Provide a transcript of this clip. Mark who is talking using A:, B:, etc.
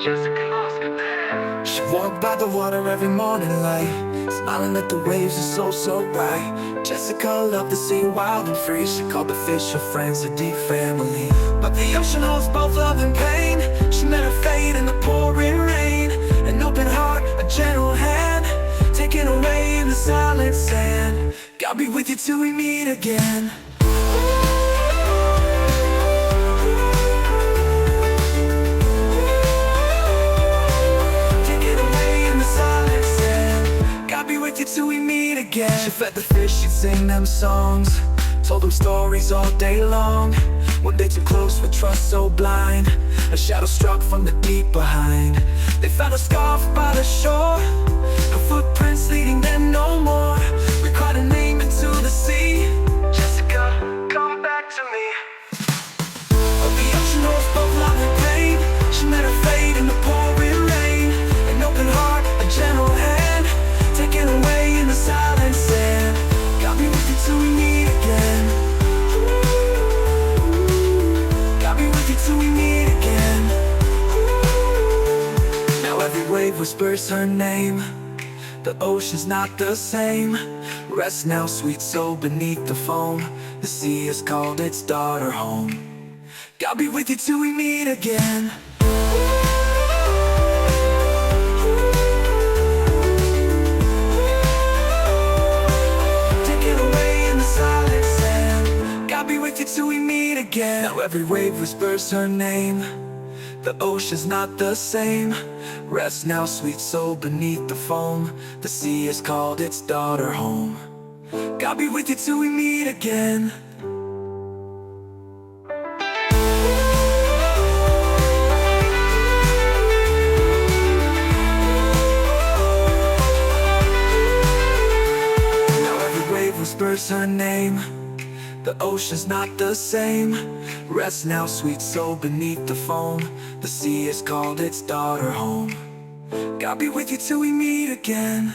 A: Jessica. She walked by the water every morning light, smiling at the waves are so, so bright. Jessica loved the sea wild and free. She called the fish her friends, a deep family. But the ocean holds both love and pain. She met her fate in the pouring rain. An open heart, a gentle hand, taken away in the silent sand. God be with you till we meet again. Till we meet again. She fed the fish, she'd sing them songs, told them stories all day long. One day too close with trust so blind, a shadow struck from the deep behind. They found a scarf by the shore, her footprints leading them no more. We cried her name into the sea, Jessica, come back to me. Of the ocean holds both love and pain. She met her fate in the pouring rain. An open heart, a gentle hand, taken away in the silent sand. Got me with you till we meet again. Got me with you till we meet again. Now every wave whispers her name. The ocean's not the same. Rest now, sweet soul, beneath the foam. The sea has called its daughter home. Got me with you till we meet again. Till we meet again. Now every wave whispers her name. The ocean's not the same. Rest now, sweet soul, beneath the foam. The sea has called its daughter home. God be with you till we meet again. Now every wave whispers her name. The ocean's not the same. Rest now, sweet soul, beneath the foam. The sea has called its daughter home. God be with you till we meet again.